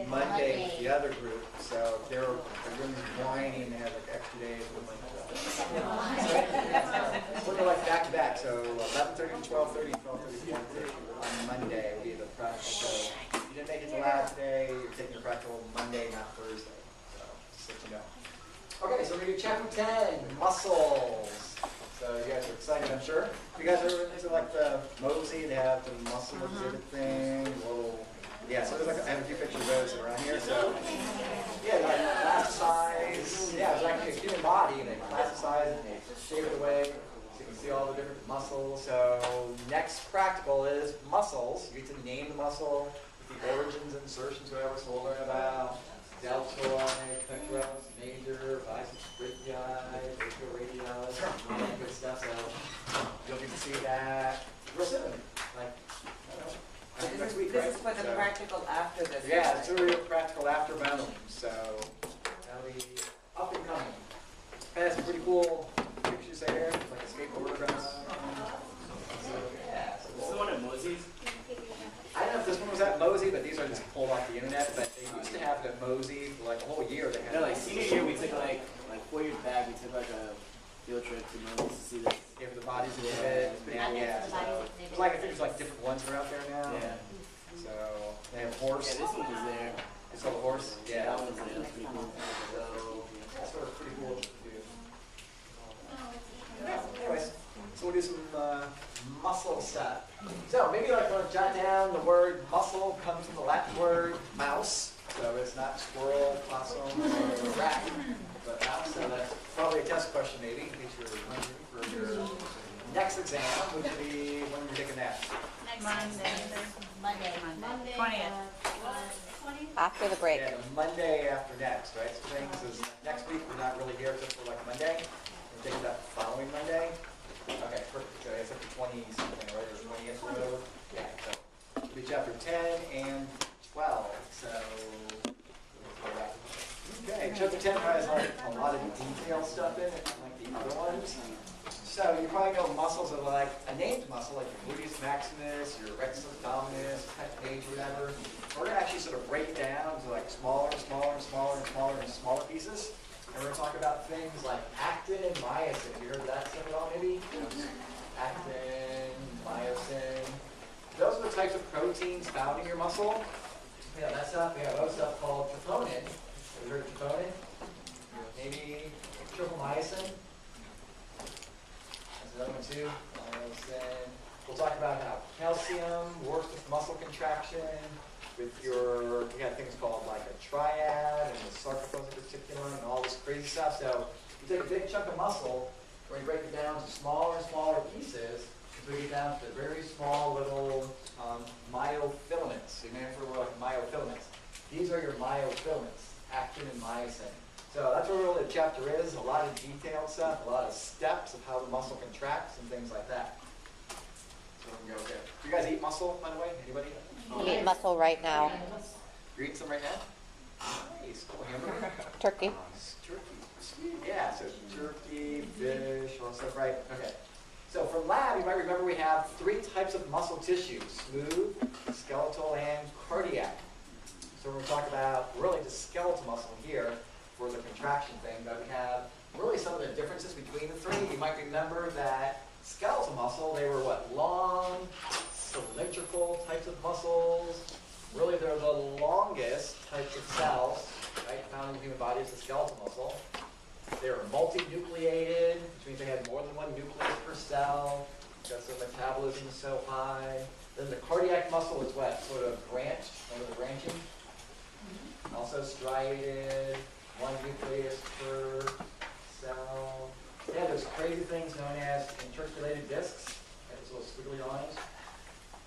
Monday with the other group. So they're everyone's whining. They have like extra days with like we're like back to back. So 11:30 to 12:30, 12:30 to 1:30 on Monday will be the practical. So if you didn't make it to last day, you're taking your practical Monday, not Thursday. So just let you know. Okay, so we're going to do chapter 10, muscles. So you guys are excited, I'm sure. You guys ever into like the Mosey? They have the muscle exhibit thing. Whoa. Yeah, so there's like I have a few pictures of those around here. So yeah, like plasticize. Yeah, it's actually a human body, and they plasticize it and they shape it away. So you can see all the different muscles. So next practical is muscles. You get to name the muscle, the origins, insertions, whatever. So we'll learn about deltoid, pectoralis major, biceps brachii, brachioradialis, all that good stuff. So you'll get to see that real soon. Like, I don't know. Next week, this is for the practical after this. Yeah, it's a real practical after bound. So that'll be up and coming. And some pretty cool pictures there, like a skateboarder dress. So, yeah. So This is the one at Mosey's? I don't know if this one was at Mosey, but these are just pulled off the internet. But they used to have it at Mosey for like a whole year. They had No, like senior year, we took like 4 years back, we took like a field trip to Mosey's to see this. Yeah, for the bodies exhibit. Yeah. So it's like I think there's like different ones that are out there now. Yeah. So they have horse. Yeah, this one was there. It's called a horse. Yeah. That one was there. That's pretty cool. So that's sort of pretty cool to do. Anyways, so we'll do some muscle stuff. So maybe like want to jot down the word muscle comes from the Latin word mouse. So it's not squirrel, possum, or rat, but mouse. So that's probably a test question maybe in case you're wondering for your next exam, which will be when you're taking that. Monday. 20th. After the break. Yeah, the Monday after next, right? So things is next week we're not really here except for like Monday. We're taking that following Monday. Okay, perfect. So it's like the 20 something, right? Or 20th row. Yeah. So it'll be chapter 10 and 12. So okay, chapter 10 has like a lot of detailed stuff in it, like the other ones. So you probably know muscles are like a named muscle, like your gluteus maximus, your rectus abdominis, pec page, whatever. We're gonna actually sort of break it down to like smaller and smaller and smaller and smaller and smaller pieces. And we're gonna talk about things like actin and myosin. Have you heard that stuff at all, maybe? Actin, myosin. Those are the types of proteins found in your muscle. Yeah, that stuff. We have other stuff called troponin. Have you heard of troponin? Maybe tropomyosin. That's another one too. Myosin. We'll talk about how calcium works with muscle contraction. With your, we got things called like a triad and the sarcoplasmic reticulum and all this crazy stuff. So you take a big chunk of muscle, where you break it down to smaller and smaller pieces, you break it down to very small little myofilaments. So you may have heard of like myofilaments. These are your myofilaments, actin and myosin. So that's what really the chapter is. A lot of detailed stuff, a lot of steps of how the muscle contracts and things like that. So we can go there. Do you guys eat muscle, by the way? Anybody? We eat muscle right now. You're eating some right now? Nice. Cool. Hamburger? Turkey. Turkey. Sweet. Yeah, so turkey, fish, all that stuff, right? Okay. So from lab, you might remember we have 3 types of muscle tissue: smooth, skeletal, and cardiac. So we're going to talk about really the skeletal muscle here for the contraction thing, but we have really some of the differences between the 3. You might remember that skeletal muscle, they were what? Long, cylindrical types of muscles. Really, they're the longest types of cells, right, found in the human body is the skeletal muscle. They were multinucleated, which means they had more than one nucleus per cell, because their metabolism is so high. Then the cardiac muscle is what? Sort of branched, remember the branching? Also striated, one nucleus per cell. Yeah, there's crazy things known as intercalated discs. Got those little squiggly lines.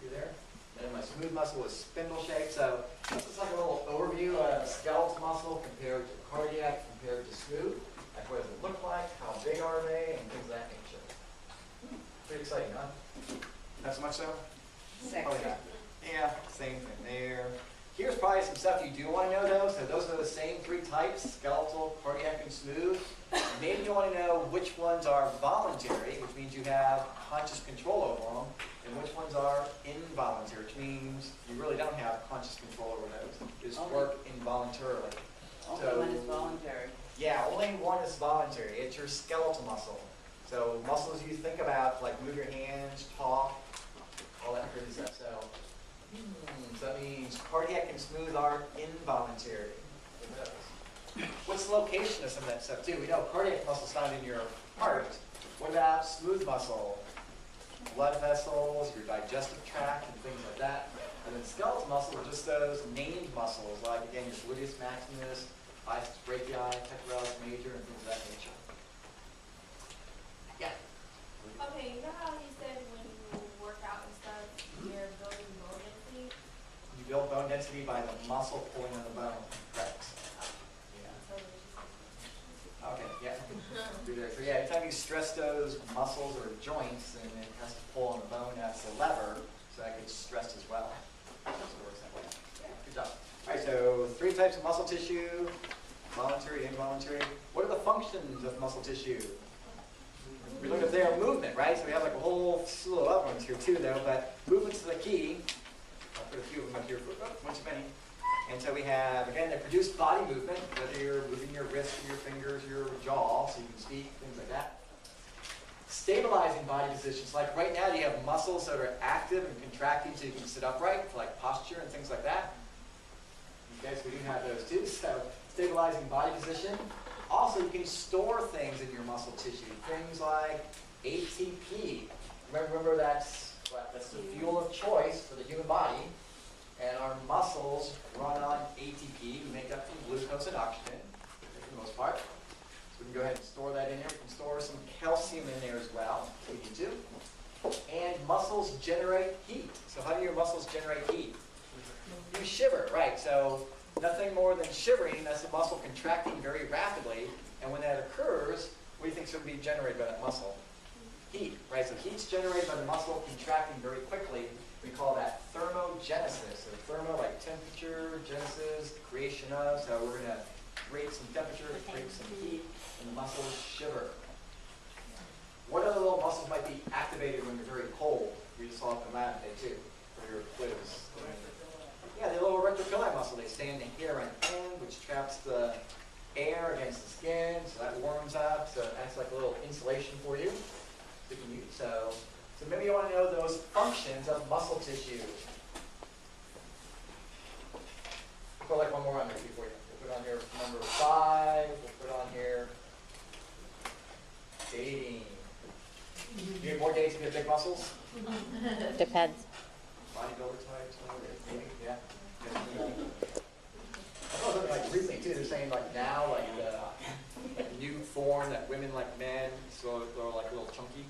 See there? And my smooth muscle is spindle shaped. So this is like a little overview of skeletal muscle compared to cardiac, compared to smooth. Like what does it look like? How big are they? And things of that nature. Pretty exciting, huh? Not so much so? Probably not. Yeah, same thing there. Here's probably some stuff you do want to know though. So those are the same 3 types, skeletal, cardiac, and smooth. Maybe you want to know which ones are voluntary, which means you have conscious control over them, and which ones are involuntary, which means you really don't have conscious control over those. You just work involuntarily. Only So- one is voluntary. Yeah, only one is voluntary. It's your skeletal muscle. So muscles you think about, like move your hands, talk, all that crazy stuff. So that means cardiac and smooth are involuntary. What's the location of some of that stuff too? We know cardiac muscle's found in your heart. What about smooth muscle? Blood vessels, your digestive tract, and things like that. And then skeletal muscle are just those named muscles, like again your gluteus maximus, biceps brachii, pectoralis major, and things of that nature. Yeah. Okay, you know how you said when you work out and stuff, you're building bone density? You build bone density by the muscle pulling on the bone. Correct. Okay, yeah. Do there. So yeah, anytime you stress those muscles or joints, and it has to pull on the bone, that's the lever, so that gets stressed as well. So it works that way. Yeah, good job. All right, so 3 types of muscle tissue, voluntary, involuntary. What are the functions of muscle tissue? We looked at their movement, right? So we have like a whole slew of other ones here too, though, but movement's the key. I'll put a few of them up here for one too many. And so we have, again, they produce body movement, whether you're moving your wrists or your fingers, your jaw, so you can speak, things like that. Stabilizing body positions, like right now you have muscles that are active and contracting so you can sit upright, for like posture and things like that. Okay, so we do have those too, so stabilizing body position. Also, you can store things in your muscle tissue, things like ATP. Remember that's the fuel of choice for the human body. And our muscles run on ATP, we make that from glucose and oxygen, for the most part. So we can go ahead and store that in there. We can store some calcium in there as well, if we need to. And muscles generate heat. So how do your muscles generate heat? You shiver, right? So nothing more than shivering, that's the muscle contracting very rapidly. And when that occurs, what do you think is going to be generated by that muscle? Heat, right? So heat's generated by the muscle contracting very quickly. We call that thermogenesis. So thermo, like temperature, genesis, creation of. So we're going to create some temperature to create some heat, and the muscles shiver. What other little muscles might be activated when you're very cold? We just saw it in the lab today too, for your quiz. Yeah, the little retroculi muscle. They stay in the hair and end, which traps the air against the skin, so that warms up. So it acts like a little insulation for you. So maybe you want to know those functions of muscle tissue. We'll put like one more on there before you. We'll put on here number 5. We'll put on here dating. You need more dates to get big muscles? Depends. Bodybuilder type, maybe, yeah. I saw something like recently too, they're saying like now, like the new form that women like men, so they're like a little chunky.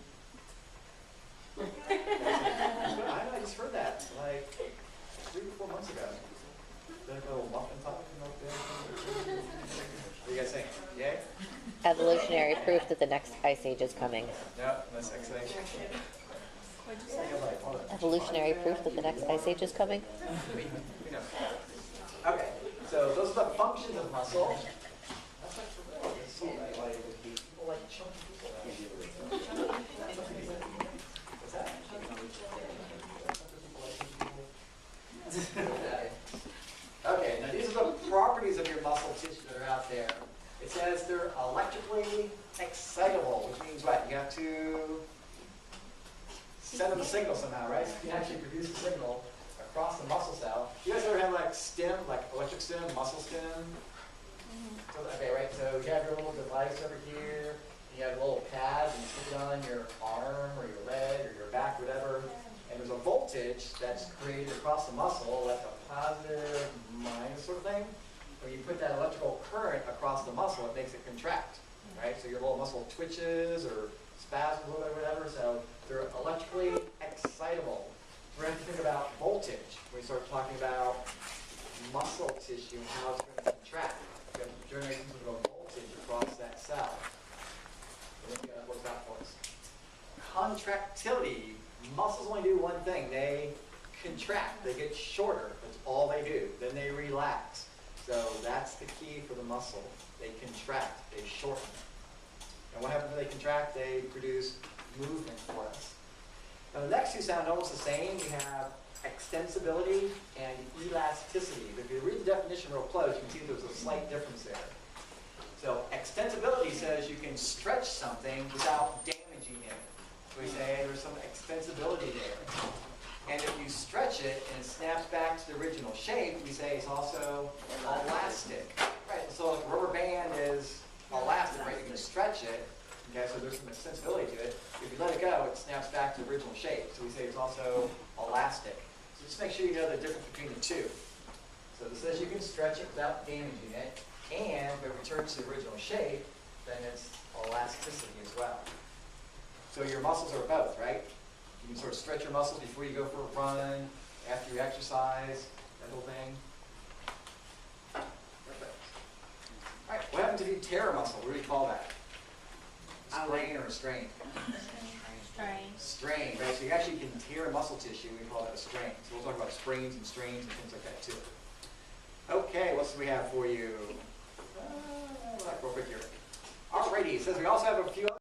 I just heard that like 3 or 4 months ago. Like a little muffin top, What are you guys saying? Yay? Evolutionary proof that the next ice age is coming. No, that's excellent. Evolutionary proof that the next ice age is coming. We know. Okay, so those are the functions of muscle. That's like people like chunky people. What's that? Okay, now these are the properties of your muscle tissue that are out there. It says they're electrically excitable, which means what? You have to send them a signal somehow, right? So you can actually produce a signal across the muscle cell. You guys ever have like stim, like electric stim, muscle stim? So, okay, right, so you have your little device over here, you have little pads, and you stick it on your arm, or your leg, or your back, whatever, and there's a voltage that's created across the muscle, like a positive, minus sort of thing. When you put that electrical current across the muscle, it makes it contract, right? So your little muscle twitches, or spasms, or whatever, so they're electrically excitable. We're going to think about voltage when we start talking about muscle tissue and how it's going to contract. You have to generate some sort of a voltage across that cell. So let's see how that works out for us. Contractility. Muscles only do one thing. They contract. They get shorter. That's all they do. Then they relax. So that's the key for the muscle. They contract. They shorten. And what happens when they contract? They produce movement for us. Now, the next two sound almost the same. We have extensibility and elasticity. But if you read the definition real close, you can see there's a slight difference there. So extensibility says you can stretch something without damaging it. So we say there's some extensibility there. And if you stretch it and it snaps back to the original shape, we say it's also elastic. Right, so like a rubber band is elastic, right? You can stretch it. Okay, so there's some extensibility to it. If you let it go, it snaps back to the original shape. So we say it's also elastic. So just make sure you know the difference between the two. So this says you can stretch it without damaging it. And if it returns to the original shape, then it's elasticity as well. So your muscles are both, right? You can sort of stretch your muscles before you go for a run, after you exercise, that whole thing. Perfect. All right, what happens if you tear a muscle? What do we call that? Sprain or a strain? Strain. Strain, right? So you actually can tear a muscle tissue, we call that a strain. So we'll talk about sprains and strains and things like that too. Okay, what do we have for you? Real quick here. Alrighty, it says we also have a few